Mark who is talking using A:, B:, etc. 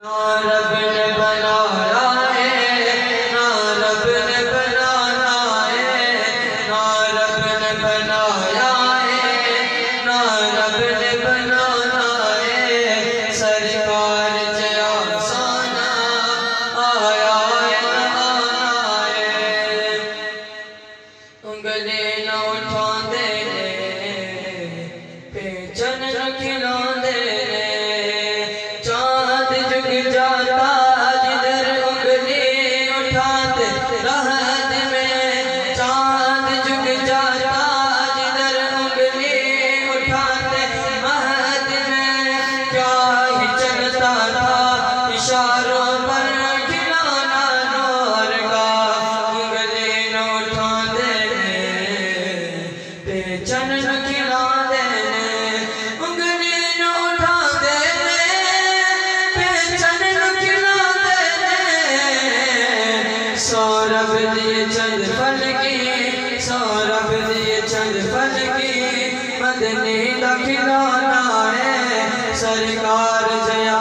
A: रब ने बनाया है, ना रब ने बनाना है, ना रब ने बनाया है, ना रब ने बनाना है। सरकार जया साना आया है आना है। उंगली न उठांदे ने, पेचन न खिलांदे ने। चांद जुग जाता जिधर उंगली उठाते राहत में। चांद जुग जाता जिधर उंगली उठाते महद में। क्या ही चलता था इशारों पर खिलाना नूर का। उंगली न उठाते पेचन न खिलाते ने। उंगली न उठाते पेचन न खिलाते ने। सौरभ दिए चंद फल की, सौरभ दिए चंद फल की। मदनी का खिलौना है सरकार जया